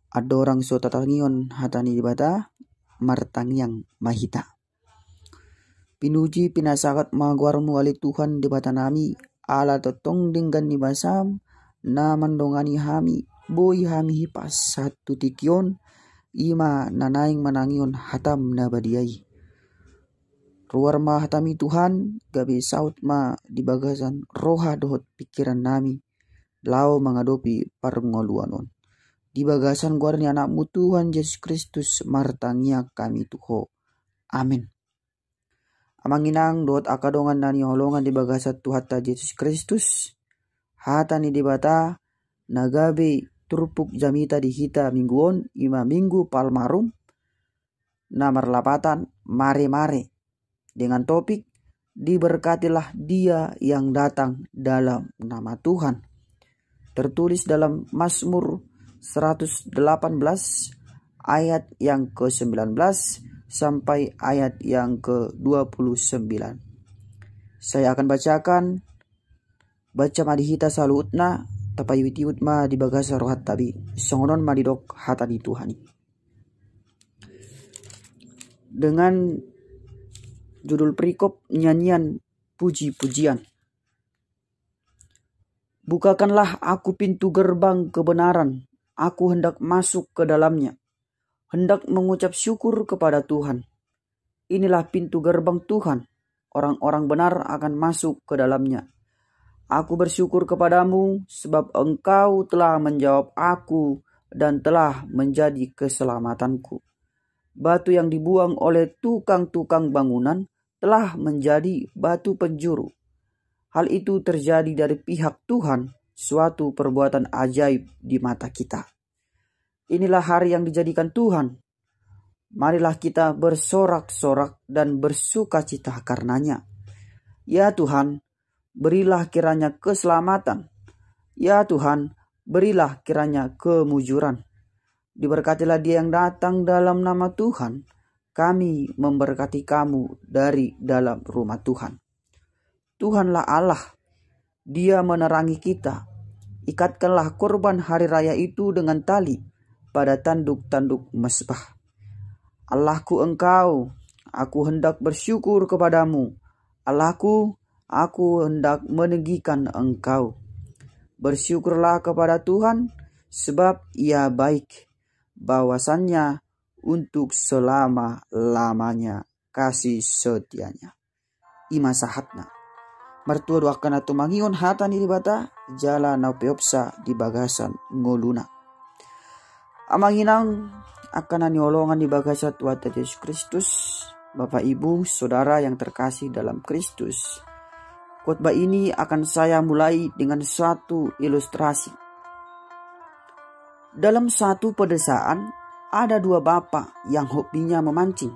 Adorang so tatangion hatani dibata martangiang mahita. Pinuji pinasakat magwarmu ali Tuhan dibata nami ala totong dinggan ni basam na mandongani hami boy hami hipas satu tikion ima nanaing manangion hatam na badiai. Ruar ma hatami Tuhan gabi saut ma di bagasan roha dohot pikiran nami lao mengadopi parngoluanon. Di bagasan guarni anakmu Tuhan Yesus Kristus martangia kami Tuho. Amin. Amanginang dohot akadongan nani holongan di bagasat Tuhata Yesus Kristus. Hata ni dibata nagabe turpuk jamita di hita mingguon ima minggu palmarum namar lapatan mare-mare dengan topik diberkatilah dia yang datang dalam nama Tuhan. Tertulis dalam Mazmur 118 ayat yang ke-19 sampai ayat yang ke-29. Saya akan baca madihita salutna tapai witiut ma di bagasa rohat tabi songonon madidok hata di Tuhani. Dengan judul perikop nyanyian puji-pujian. Bukakanlah aku pintu gerbang kebenaran. Aku hendak masuk ke dalamnya, hendak mengucap syukur kepada Tuhan. Inilah pintu gerbang Tuhan, orang-orang benar akan masuk ke dalamnya. Aku bersyukur kepadamu sebab engkau telah menjawab aku dan telah menjadi keselamatanku. Batu yang dibuang oleh tukang-tukang bangunan telah menjadi batu penjuru. Hal itu terjadi dari pihak Tuhan, suatu perbuatan ajaib di mata kita. Inilah hari yang dijadikan Tuhan. Marilah kita bersorak-sorak dan bersukacita karenanya. Ya Tuhan, berilah kiranya keselamatan. Ya Tuhan, berilah kiranya kemujuran. Diberkatilah dia yang datang dalam nama Tuhan. Kami memberkati kamu dari dalam rumah Tuhan. Tuhanlah Allah, Dia menerangi kita. Ikatkanlah korban hari raya itu dengan tali pada tanduk-tanduk mezbah. Allahku engkau, aku hendak bersyukur kepadamu. Allahku, aku hendak meninggikan engkau. Bersyukurlah kepada Tuhan, sebab ia baik. Bahwasannya untuk selama-lamanya kasih setianya. Ima sahatna. Mertua doakan atau mangion hata ni dibata jala na peopsa di bagasan ngoluna. Amanginang akan niolongan di bagasan Tuhan Yesus Kristus. Bapak Ibu Saudara yang terkasih dalam Kristus. Khotbah ini akan saya mulai dengan suatu ilustrasi. Dalam satu pedesaan ada dua bapak yang hobinya memancing.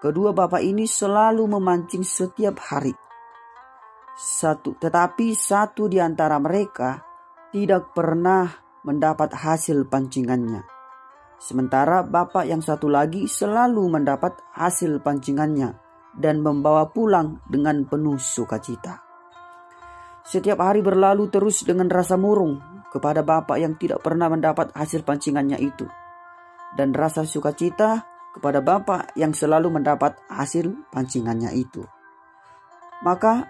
Kedua bapak ini selalu memancing setiap hari. Tetapi satu di antara mereka tidak pernah mendapat hasil pancingannya. Sementara bapak yang satu lagi selalu mendapat hasil pancingannya dan membawa pulang dengan penuh sukacita. Setiap hari berlalu terus dengan rasa murung kepada bapak yang tidak pernah mendapat hasil pancingannya itu, dan rasa sukacita kepada bapak yang selalu mendapat hasil pancingannya itu. Maka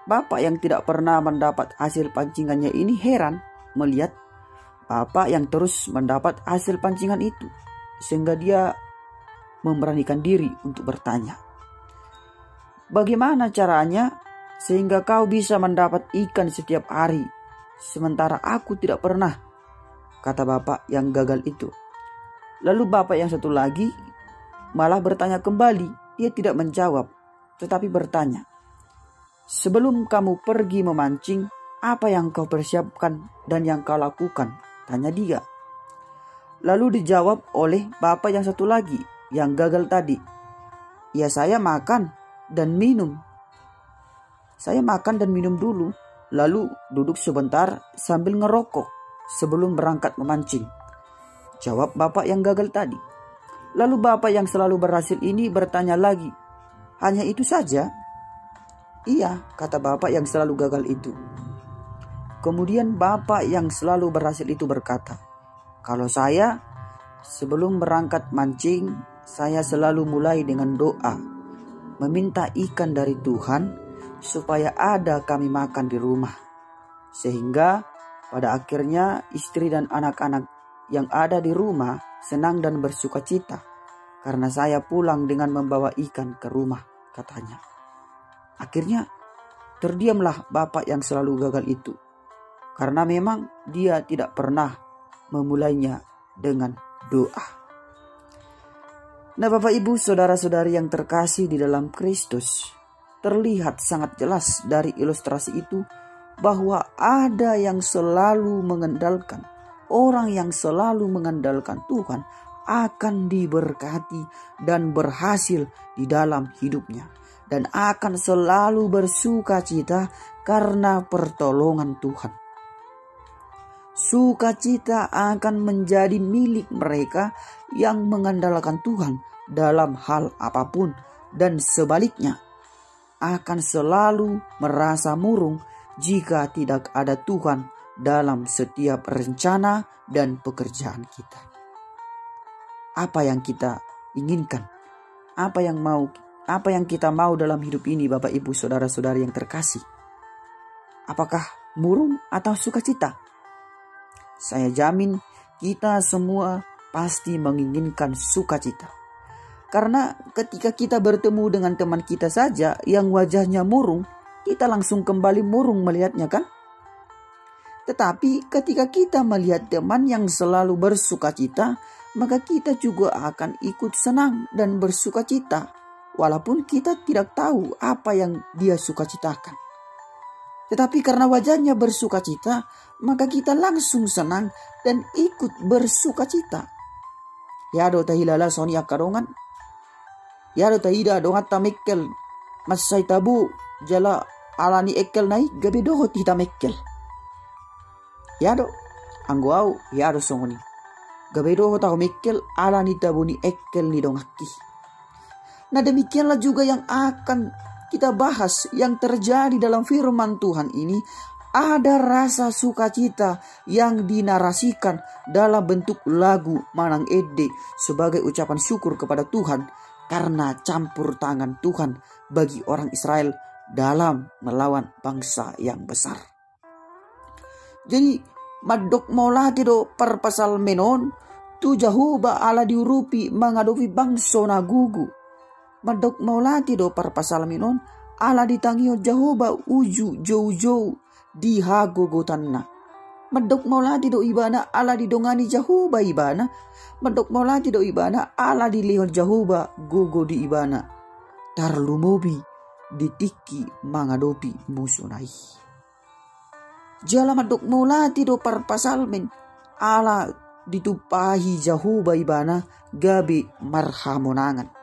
bapak yang tidak pernah mendapat hasil pancingannya ini heran melihat bapak yang terus mendapat hasil pancingan itu, sehingga dia memberanikan diri untuk bertanya, "Bagaimana caranya sehingga kau bisa mendapat ikan setiap hari, sementara aku tidak pernah?" kata bapak yang gagal itu. Lalu bapak yang satu lagi malah bertanya kembali. Dia tidak menjawab, tetapi bertanya, "Sebelum kamu pergi memancing, apa yang kau persiapkan dan yang kau lakukan?" tanya dia. Lalu dijawab oleh bapak yang satu lagi yang gagal tadi, "Ya saya makan dan minum. Saya makan dan minum dulu, lalu duduk sebentar sambil ngerokok sebelum berangkat memancing," jawab bapak yang gagal tadi. Lalu bapak yang selalu berhasil ini bertanya lagi, "Hanya itu saja?" "Iya," kata bapak yang selalu gagal itu. Kemudian bapak yang selalu berhasil itu berkata, "Kalau saya Sebelum berangkat mancing, saya selalu mulai dengan doa, meminta ikan dari Tuhan supaya ada kami makan di rumah. Sehingga pada akhirnya istri dan anak-anak yang ada di rumah senang dan bersuka cita karena saya pulang dengan membawa ikan ke rumah, katanya. Akhirnya terdiamlah bapak yang selalu gagal itu, karena memang dia tidak pernah memulainya dengan doa. Nah, Bapak Ibu saudara-saudari yang terkasih di dalam Kristus, terlihat sangat jelas dari ilustrasi itu bahwa ada yang selalu mengandalkan, orang yang selalu mengandalkan Tuhan akan diberkati dan berhasil di dalam hidupnya, dan akan selalu bersuka cita karena pertolongan Tuhan. Sukacita akan menjadi milik mereka yang mengandalkan Tuhan dalam hal apapun, dan sebaliknya akan selalu merasa murung jika tidak ada Tuhan dalam setiap rencana dan pekerjaan kita. Apa yang kita inginkan, apa yang kita mau dalam hidup ini, Bapak Ibu saudara-saudari yang terkasih? Apakah murung atau sukacita? Saya jamin kita semua pasti menginginkan sukacita. Karena ketika kita bertemu dengan teman kita saja yang wajahnya murung, kita langsung kembali murung melihatnya, kan? Tetapi ketika kita melihat teman yang selalu bersukacita, maka kita juga akan ikut senang dan bersukacita, walaupun kita tidak tahu apa yang dia sukacitakan. Tetapi karena wajahnya bersukacita, maka kita langsung senang dan ikut bersukacita. Ya do tahilala soni akarongan. Ya do tahida dongat tamekkel. Masai tabu jala alani ekkel nai gabe dohot hita mekkel. Ya do angguau ya do songoni. Gabe dohot aku mekkel alani tabu ni ekkel ni dongaki. Nah, demikianlah juga yang akan kita bahas yang terjadi dalam firman Tuhan ini. Ada rasa sukacita yang dinarasikan dalam bentuk lagu Manang Ede sebagai ucapan syukur kepada Tuhan karena campur tangan Tuhan bagi orang Israel dalam melawan bangsa yang besar. Jadi madok molati do per pasal menon tu Jahuba ala diurupi mengadopi bangsa nagugu. Madok molati do per pasal menon ala ditangio Jahuba uju jauh-jauh di hagogotanna. Medok molati do ibana ala didongani Jahuba ibana. Medok molati do ibana ala di lihon Jahuba gogo di ibana. Tarlumobi ditiki mangadopi musunai. Jala medok molati do parpasalmen ala ditupahi Jahuba ibana gabi marhamonangan.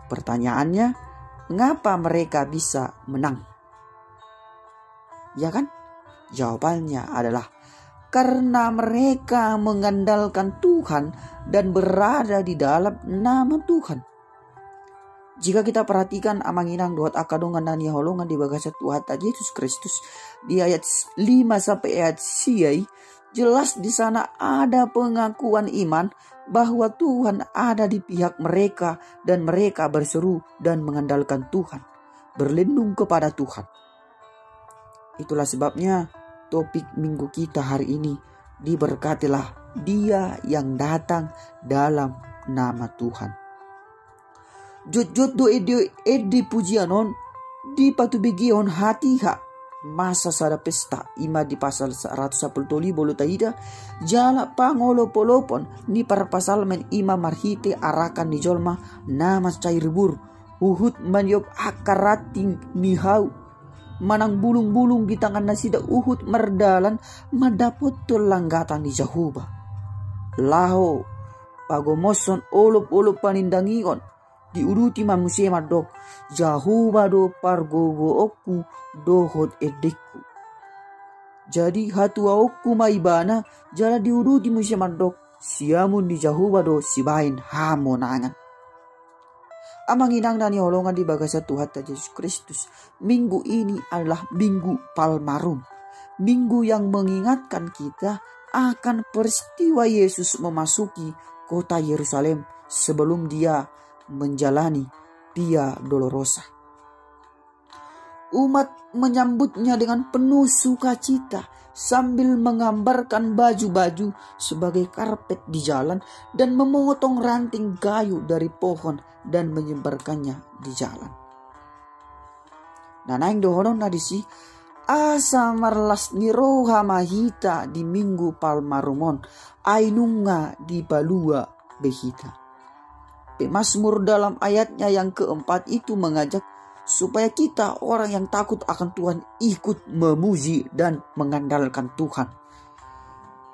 Pertanyaannya, mengapa mereka bisa menang? Ya kan? Jawabannya adalah karena mereka mengandalkan Tuhan dan berada di dalam nama Tuhan. Jika kita perhatikan amanginang doat akadongan dan yaholongan di bagasa Tuhan Yesus Kristus di ayat 5 sampai ayat 6, jelas di sana ada pengakuan iman bahwa Tuhan ada di pihak mereka dan mereka berseru dan mengandalkan Tuhan, berlindung kepada Tuhan. Itulah sebabnya topik minggu kita hari ini, diberkatilah Dia yang datang dalam nama Tuhan. Jod do edi pujianon di patubigion hatiha masa sada pesta ima di pasal 110 bolu taida jala pangolo polopon ni parpasalmen ima marhite arakan ni jolma nama cairbur uhut manyop akarating mihau manang bulung-bulung di tangan nasida uhut merdalan madapot langgatan di Jahuba. Laho pagomoson olop-olop panindangion diuruti manusia madok Jahuba do pargogo oku dohot edekku. Jadi hatua oku maibana jala diuruti manusia madok siamun di Jahuba do sibain hamonangan. Amanginang dan holongan di bagasa Tuhan Yesus Kristus. Minggu ini adalah Minggu Palmarum. Minggu yang mengingatkan kita akan peristiwa Yesus memasuki kota Yerusalem sebelum dia menjalani Via Dolorosa. Umat menyambutnya dengan penuh sukacita sambil menggambarkan baju-baju sebagai karpet di jalan dan memotong ranting kayu dari pohon dan menyebarkannya di jalan. Nanaing dohonon nadisi asa marlas ni roha mahita di minggu palmarumon ainunga di balua behita. Pemasmur dalam ayatnya yang keempat itu mengajak supaya kita orang yang takut akan Tuhan ikut memuji dan mengandalkan Tuhan.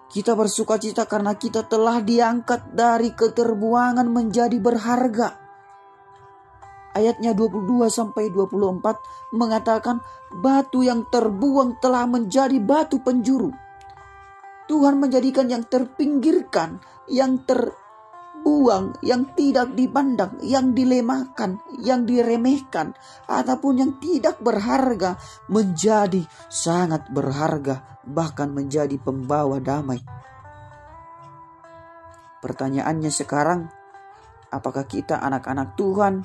Kita bersukacita karena kita telah diangkat dari keterbuangan menjadi berharga. Ayatnya 22-24 mengatakan batu yang terbuang telah menjadi batu penjuru. Tuhan menjadikan yang terpinggirkan, yang terbuang, yang tidak dipandang, yang dilemahkan, yang diremehkan, ataupun yang tidak berharga menjadi sangat berharga, bahkan menjadi pembawa damai. Pertanyaannya sekarang, apakah kita anak-anak Tuhan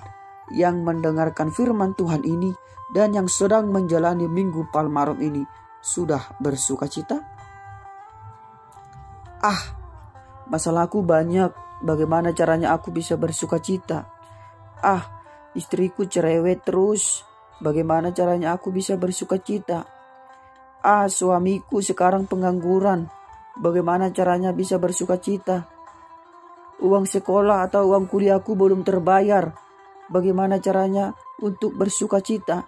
yang mendengarkan firman Tuhan ini dan yang sedang menjalani Minggu Palmarum ini sudah bersukacita? Masalahku banyak, bagaimana caranya aku bisa bersukacita? Istriku cerewet terus, bagaimana caranya aku bisa bersukacita? Suamiku sekarang pengangguran, bagaimana caranya bisa bersukacita? Uang sekolah atau uang kuliahku belum terbayar, bagaimana caranya untuk bersukacita?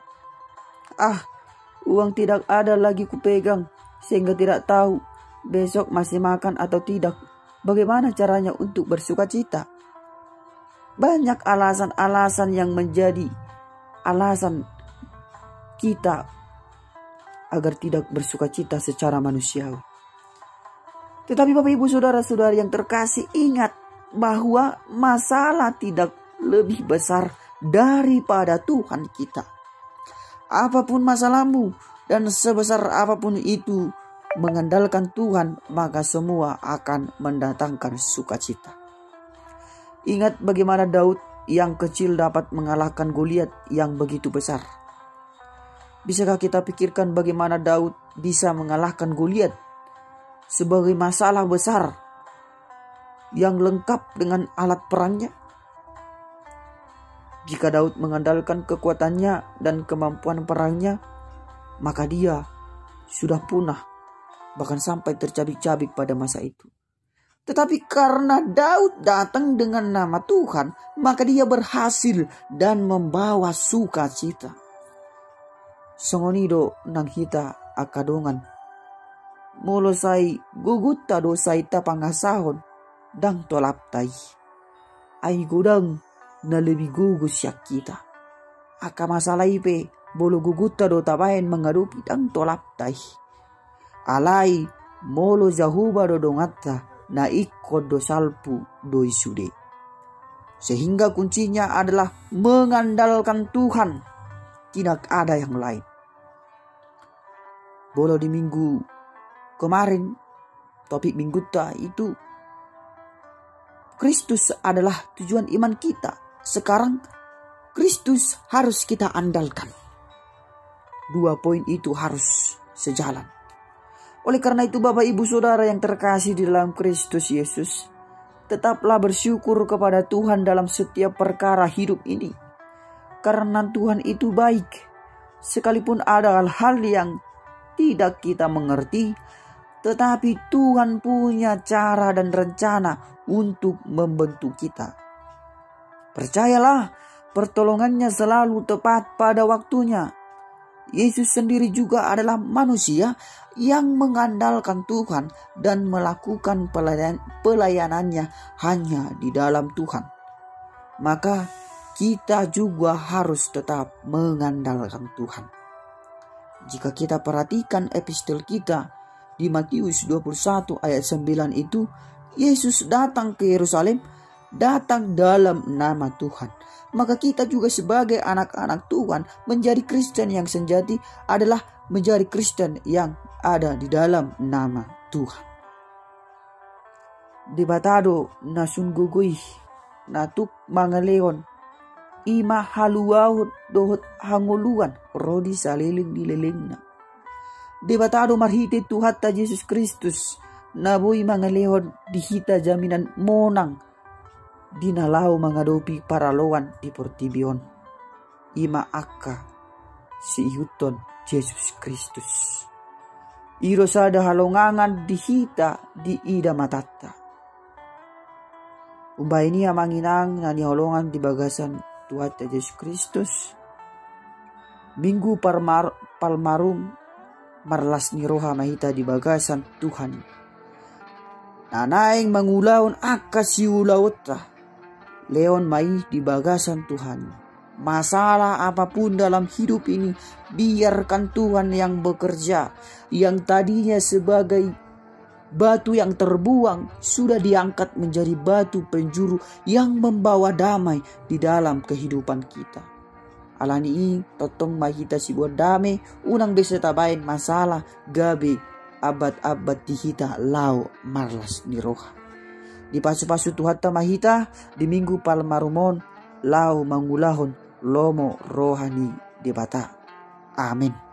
Uang tidak ada lagi kupegang sehingga tidak tahu besok masih makan atau tidak. Bagaimana caranya untuk bersukacita? Banyak alasan-alasan yang menjadi alasan kita agar tidak bersukacita secara manusiawi. Tetapi Bapak Ibu Saudara-saudari yang terkasih, ingat bahwa masalah tidak lebih besar daripada Tuhan kita. Apapun masalahmu dan sebesar apapun itu, mengandalkan Tuhan, maka semua akan mendatangkan sukacita. Ingat bagaimana Daud yang kecil dapat mengalahkan Goliat yang begitu besar. Bisakah kita pikirkan bagaimana Daud bisa mengalahkan Goliat sebagai masalah besar yang lengkap dengan alat perangnya? Jika Daud mengandalkan kekuatannya dan kemampuan perangnya, maka dia sudah punah, bahkan sampai tercabik-cabik pada masa itu. Tetapi karena Daud datang dengan nama Tuhan, maka dia berhasil dan membawa sukacita. Songonido nang hita akadongan, molosai gugutta dosaita pangasahon dang tolaptai. Ay gudang na lebih gugus yak kita. Aka masalah ipe bolo gugutta do tabayan mengadupi dang tolaptai. Alai molo jahuba dodongatta na ikko dosalpu doisude. Sehingga kuncinya adalah mengandalkan Tuhan, tidak ada yang lain. Bolo di minggu kemarin, topik mingguta itu Kristus adalah tujuan iman kita. Sekarang Kristus harus kita andalkan. Dua poin itu harus sejalan. Oleh karena itu Bapak Ibu Saudara yang terkasih di dalam Kristus Yesus, tetaplah bersyukur kepada Tuhan dalam setiap perkara hidup ini. Karena Tuhan itu baik. Sekalipun ada hal-hal yang tidak kita mengerti, tetapi Tuhan punya cara dan rencana untuk membentuk kita. Percayalah, pertolongannya selalu tepat pada waktunya. Yesus sendiri juga adalah manusia yang mengandalkan Tuhan dan melakukan pelayanannya hanya di dalam Tuhan. Maka kita juga harus tetap mengandalkan Tuhan. Jika kita perhatikan epistel kita di Matius 21 ayat 9 itu, Yesus datang ke Yerusalem, datang dalam nama Tuhan. Maka kita juga sebagai anak-anak Tuhan menjadi Kristen yang sejati adalah menjadi Kristen yang ada di dalam nama Tuhan. debatado na sunggugui natuk mga leon ima haluahut dohot hanguluan rodi saliling dilelengna. Debatado marhiti Tuhan ta Yesus Kristus naboy mga leon dihita jaminan monang dinalaw mga dopi paraloan di portibion. Ima akka si Yuton Yesus Kristus. Iro sada halongangan dihita di ida matata. Umbay niya manginang na niholongan di bagasan Tuhan Yesus Kristus. Minggu palmarum marlas ni roha mahita di bagasan Tuhan. Nanaing mangulaon akas siulawota. Leon mai di bagasan Tuhan. Masalah apapun dalam hidup ini, biarkan Tuhan yang bekerja. Yang tadinya sebagai batu yang terbuang, sudah diangkat menjadi batu penjuru yang membawa damai di dalam kehidupan kita. Alani totong mahita si buat damai, unang bisa tabain masalah gabe abad-abad dihita lau marlas ni roha. Di pasu-pasu Tuhan mahita, di minggu palmarumon, lau mangulahon lomo rohani debata. Amin.